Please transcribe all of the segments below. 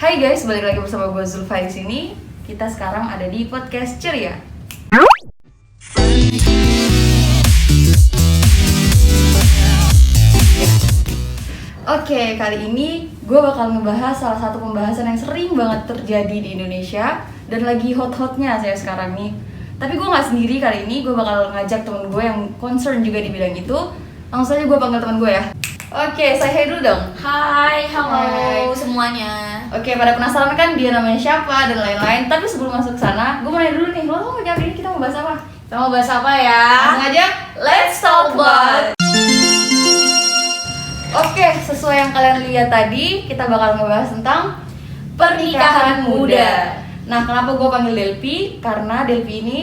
Hai guys, balik lagi bersama gue Zulfa di sini. Kita sekarang ada di podcast Ceria. Oke, kali ini gue bakal ngebahas salah satu pembahasan yang sering banget terjadi di Indonesia dan lagi hot-hotnya saya sekarang nih. Tapi gue nggak sendiri kali ini, gue bakal ngajak temen gue yang concern juga di bidang itu. Langsung aja gue panggil temen gue ya. Oke, say hi dulu dong. Hai, halo Hai. semuanya. Oke, pada penasaran kan dia namanya siapa dan lain-lain. Tapi sebelum masuk ke sana, gue mau nanya dulu nih, lo mau jawab ini kita mau bahas apa? Kita mau bahas apa ya? Langsung aja, Let's talk about. Oke, sesuai yang kalian lihat tadi, kita bakal ngebahas tentang pernikahan muda. Nah, kenapa gue panggil Delphi? Karena Delphi ini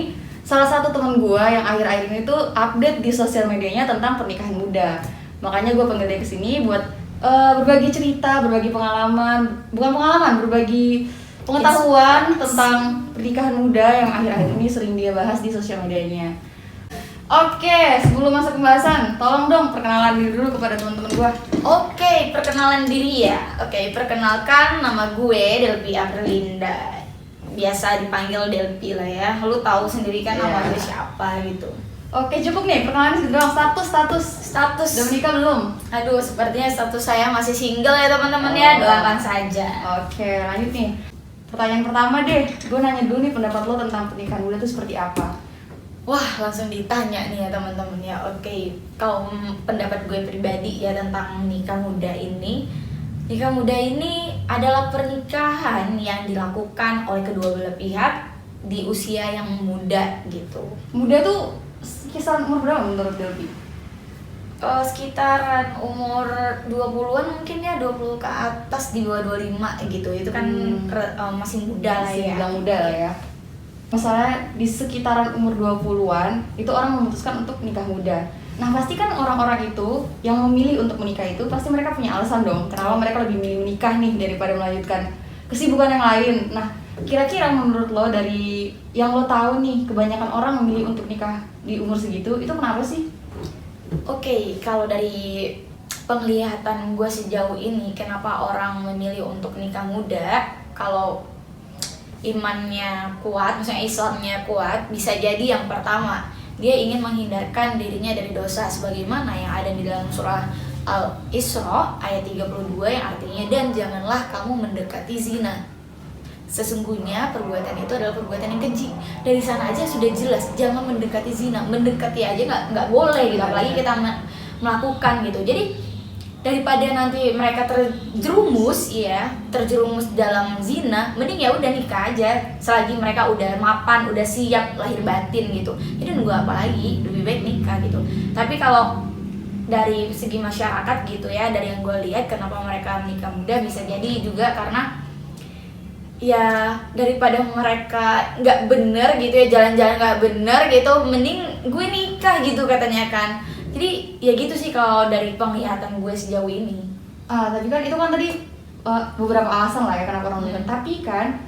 salah satu teman gue yang akhir-akhir ini tuh update di sosial medianya tentang pernikahan muda. Makanya gue panggil dia kesini buat berbagi cerita, berbagi berbagi pengetahuan tentang pernikahan muda yang akhir-akhir ini sering dia bahas di sosial medianya. Oke, sebelum masuk pembahasan, tolong dong perkenalan diri dulu kepada teman-teman gue. Oke, perkenalan diri ya. Oke, perkenalkan nama gue Delphi Aprilinda. Biasa dipanggil Delphi lah ya. Lu tahu sendiri kan nama gue siapa gitu. Oke, cukup nih perkenalan segitu doang. Status udah menikah belum? Aduh, sepertinya status saya masih single ya teman-teman ya. Doakan saja. Oke, lanjut nih. Pertanyaan pertama deh, gue nanya dulu nih pendapat lo tentang pernikahan muda itu seperti apa? Wah, langsung ditanya nih ya teman-teman ya. Oke, kalau pendapat gue pribadi ya tentang nikah muda ini. Nikah muda ini adalah pernikahan yang dilakukan oleh kedua belah pihak di usia yang muda gitu. Muda tuh kisaran umur berapa menurut Delphi? Sekitaran umur 20-an mungkin ya, 20 ke atas, di bawah 25 gitu. Itu kan masih muda lah Masih ya. bilang muda lah ya. Masalahnya di sekitaran umur 20-an itu orang memutuskan untuk nikah muda. Nah, pasti kan orang-orang itu yang memilih untuk menikah itu pasti mereka punya alasan dong kenapa mereka lebih milih menikah nih daripada melanjutkan kesibukan yang lain. Nah, kira-kira menurut lo dari yang lo tahu nih kebanyakan orang memilih untuk nikah di umur segitu itu kenapa sih? Oke, kalau dari penglihatan gue sejauh ini, kenapa orang memilih untuk nikah muda? Kalau imannya kuat, misalnya Islamnya kuat, bisa jadi yang pertama, dia ingin menghindarkan dirinya dari dosa sebagaimana yang ada di dalam surah Al-Isra ayat 32 yang artinya, dan janganlah kamu mendekati zina. Sesungguhnya perbuatan itu adalah perbuatan yang keji. Dari sana aja sudah jelas, jangan mendekati zina. Mendekati aja nggak boleh gitu, apalagi kita melakukan gitu. Jadi daripada nanti mereka terjerumus dalam zina, mending ya udah nikah aja selagi mereka udah mapan, udah siap lahir batin gitu. Jadi nunggu apa lagi, lebih baik nikah gitu. Tapi kalau dari segi masyarakat gitu ya, dari yang gue lihat kenapa mereka menikah muda, bisa jadi juga karena ya daripada mereka nggak bener gitu ya, jalan-jalan nggak bener gitu, mending gue nikah gitu katanya kan. Jadi ya gitu sih kalau dari penglihatan gue sejauh ini. Tapi kan itu kan tadi beberapa alasan lah ya kenapa orang menikah. Tapi kan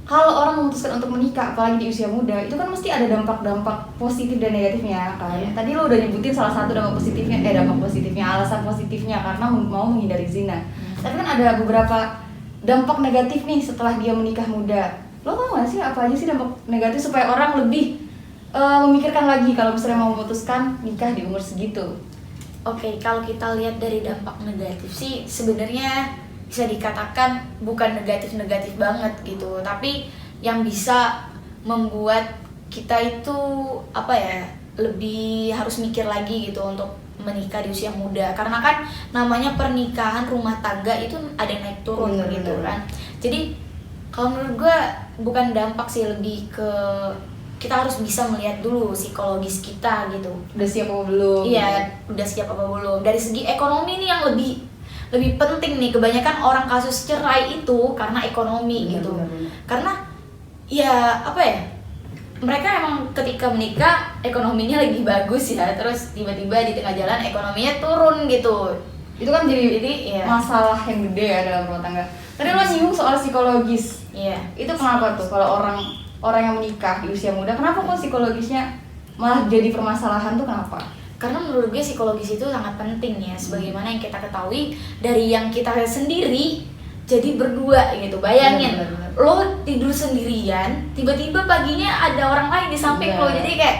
kalau orang memutuskan untuk menikah apalagi di usia muda, itu kan mesti ada dampak-dampak positif dan negatifnya kan. Yeah. Tadi lo udah nyebutin salah satu dampak positifnya, alasan positifnya karena mau menghindari zina. Tapi kan ada beberapa dampak negatif nih setelah dia menikah muda. Lo tau gak sih apa aja sih dampak negatif supaya orang lebih memikirkan lagi kalau misalnya mau memutuskan nikah di umur segitu? Oke, kalau kita lihat dari dampak negatif sih sebenarnya bisa dikatakan bukan negatif-negatif banget gitu, tapi yang bisa membuat kita itu lebih harus mikir lagi gitu untuk menikah di usia muda. Karena kan namanya pernikahan rumah tangga itu ada naik turun gitu kan. Jadi kalau menurut gue bukan dampak sih, lebih ke kita harus bisa melihat dulu psikologis kita gitu. Udah siap apa belum? Iya, udah siap apa belum. Dari segi ekonomi nih yang lebih penting nih. Kebanyakan orang kasus cerai itu karena ekonomi gitu. Karena ya mereka emang ketika menikah ekonominya lagi bagus ya, terus tiba-tiba di tengah jalan ekonominya turun gitu. Itu kan jadi masalah yang gede ya dalam rumah tangga. Tadi lo nyinggung soal psikologis. Iya. Itu kenapa tuh kalau orang yang menikah di usia muda, kenapa kok psikologisnya malah jadi permasalahan tuh kenapa? Karena menurut gue psikologis itu sangat penting ya, sebagaimana yang kita ketahui dari yang kita sendiri jadi berdua gitu. Bayangin Benar. lo tidur sendirian, tiba-tiba paginya ada orang lain di samping Iya. lo, jadi kayak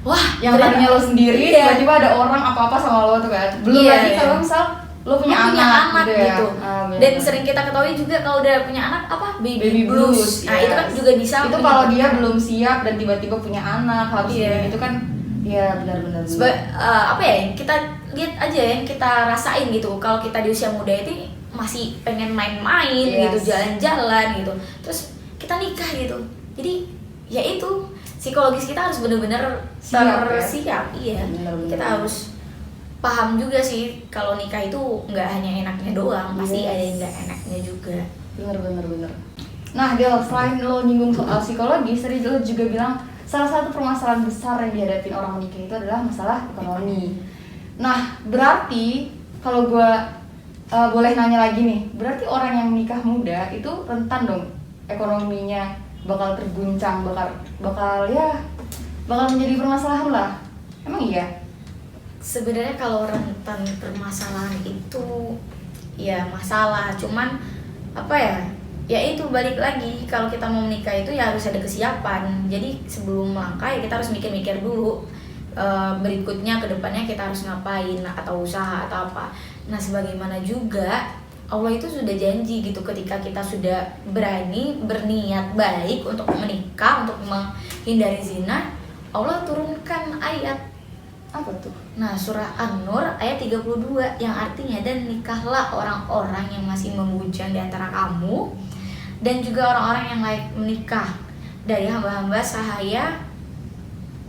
wah, Yang tadinya lo sendiri, Iya. tiba-tiba ada orang apa-apa sama lo tuh kan. Belum Iya, lagi iya. kalau misal lo punya Lo anak gitu, ya. gitu. Benar. Dan sering kita ketahui juga kalau udah punya anak apa baby blues. Nah, yes. itu kan juga bisa itu kalau dia belum siap dan tiba-tiba punya anak harus Iya. gitu kan. Ya benar-benar. Apa ya, kita lihat aja yang kita rasain gitu. Kalau kita di usia muda itu masih pengen main-main Yes. gitu, jalan-jalan gitu. Terus kita nikah gitu. Jadi ya itu, psikologis kita harus benar-benar Siap, ya? siap. Iya. Benar-benar. Kita harus paham juga sih kalau nikah itu nggak hanya enaknya doang, pasti Yes. ada yang nggak enaknya juga. Bener. Nah, Del, selain lo nyinggung soal psikologis, tadi lo juga bilang salah satu permasalahan besar yang dihadapin orang menikah itu adalah masalah ekonomi. Nah, berarti kalau gue boleh nanya lagi nih, berarti orang yang menikah muda itu rentan dong ekonominya bakal terguncang, bakal menjadi permasalahan lah. Emang iya? Sebenarnya kalau rentan permasalahan itu ya masalah, cuman apa ya? Ya itu balik lagi, kalau kita mau menikah itu ya harus ada kesiapan. Jadi sebelum melangkah ya kita harus mikir-mikir dulu berikutnya ke depannya kita harus ngapain atau usaha atau apa. Nah, sebagaimana juga Allah itu sudah janji gitu, ketika kita sudah berani berniat baik untuk menikah, untuk menghindari zina, Allah turunkan ayat. Apa tuh? Nah, surah An-Nur ayat 32 yang artinya, dan nikahlah orang-orang yang masih membujang di antara kamu dan juga orang-orang yang layak menikah dari hamba-hamba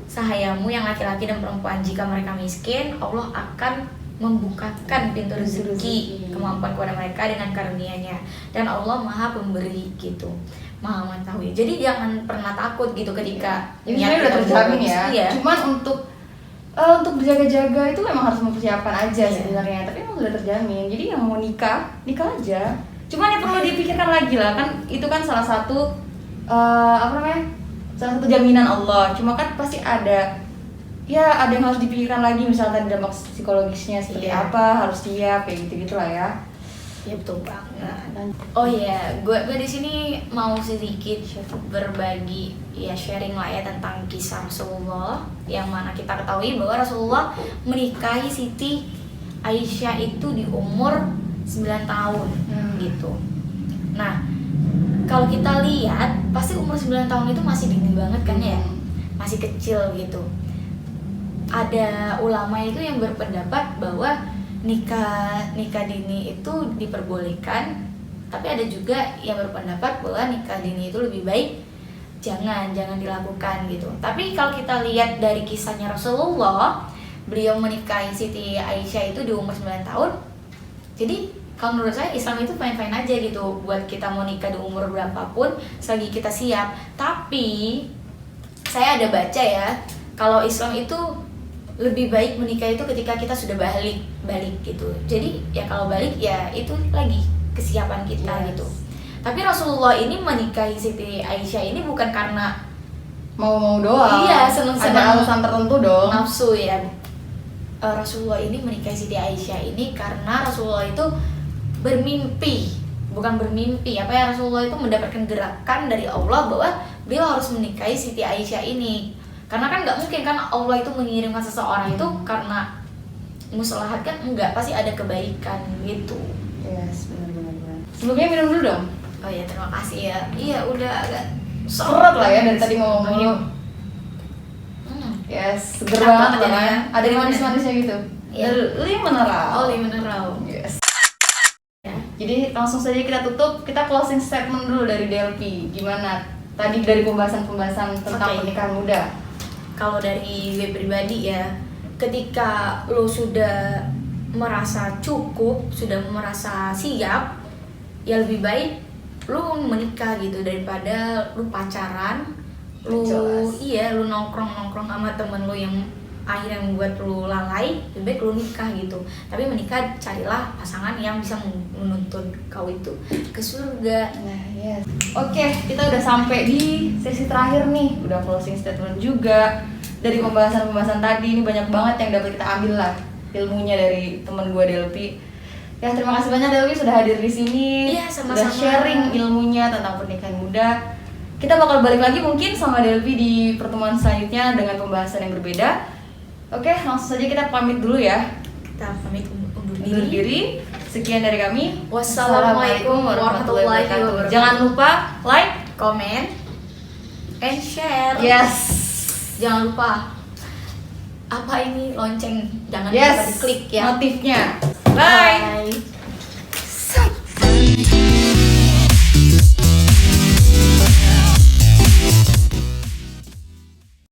sahayamu yang laki-laki dan perempuan. Jika mereka miskin, Allah akan membukakan pintu rezeki kemampuan kepada mereka dengan karunia-Nya, dan Allah Maha Pemberi gitu, Maha Mengetahui. Jadi jangan pernah takut gitu ketika Ini sebenarnya udah terjamin ya. Iya. Cuman untuk berjaga-jaga itu memang harus mempersiapkan aja Iya. sebenarnya, tapi emang sudah terjamin. Jadi yang mau nikah aja. Cuman yang perlu dipikirkan lagi lah, kan itu kan salah satu salah satu jaminan Allah. Cuma kan pasti ada yang harus dipikirkan lagi, misalnya tadi dampak psikologisnya seperti Iya. apa, harus siap kayak gitu lah ya. Ya betul banget. Oh iya, gue di sini mau sedikit berbagi ya, sharing lah ya tentang kisah Rasulullah, yang mana kita ketahui bahwa Rasulullah menikahi Siti Aisyah itu di umur 9 tahun gitu. Nah, kalau kita lihat pasti umur 9 tahun itu masih dini banget kan ya, masih kecil gitu. Ada ulama itu yang berpendapat bahwa nikah dini itu diperbolehkan, tapi ada juga yang berpendapat bahwa nikah dini itu lebih baik jangan dilakukan gitu. Tapi kalau kita lihat dari kisahnya Rasulullah, beliau menikahi Siti Aisyah itu di umur 9 tahun. Jadi kalau menurut saya Islam itu fine-fine aja gitu, buat kita mau nikah di umur berapapun selagi kita siap. Tapi saya ada baca ya, kalau Islam itu lebih baik menikah itu ketika kita sudah balik gitu. Jadi ya kalau balik ya itu lagi kesiapan kita gitu. Tapi Rasulullah ini menikahi Siti Aisyah ini bukan karena Mau doang. Iya, seneng-seneng. Ada alasan tertentu dong. nafsu ya. Rasulullah ini menikahi Siti Aisyah ini karena Rasulullah itu bukan bermimpi apa ya, Rasulullah itu mendapatkan gerakan dari Allah bahwa beliau harus menikahi Siti Aisyah ini. Karena kan nggak mungkin kan Allah itu mengirimkan seseorang itu karena musalahat, kan enggak, pasti ada kebaikan gitu. Yes, benar. Sebelumnya minum dulu dong. Oh ya, terima kasih ya. Iya, udah agak Berat lah ya dari tadi ngomong. Yes, seger Enak banget banget lah ya. ya. Ada manis-manisnya gitu. Iya. Mineral. Oh, mineral. Yes. Ya. Jadi langsung saja kita tutup. Kita closing statement dulu dari Delphi. Gimana? Tadi dari pembahasan tentang Oke. pernikahan muda. Kalau dari gue pribadi ya, ketika lo sudah merasa cukup, sudah merasa siap, ya lebih baik lo menikah gitu daripada lo pacaran, lo Jelas. lo nongkrong sama temen lo yang akhirnya membuat lo lalai. Lebih baik lo nikah gitu. Tapi menikah, carilah pasangan yang bisa menuntun kau itu ke surga. Nah, yes. Oke, kita udah sampai di sesi terakhir nih. Udah closing statement juga. Dari pembahasan tadi ini banyak banget yang dapat kita ambil lah ilmunya dari temen gue Delphi. Ya, terima kasih banyak Delvi sudah hadir di sini. Iya, Sudah sama-sama. sharing ilmunya tentang pernikahan muda. Kita bakal balik lagi mungkin sama Delvi di pertemuan selanjutnya dengan pembahasan yang berbeda. Oke, langsung saja kita pamit dulu ya. Kita pamit undur Undur diri. diri. Sekian dari kami. Wassalamualaikum warahmatullahi wabarakatuh. Jangan lupa like, Comment and share. yes, Jangan lupa apa ini lonceng, jangan lupa yes, diklik ya. notifnya. Bye.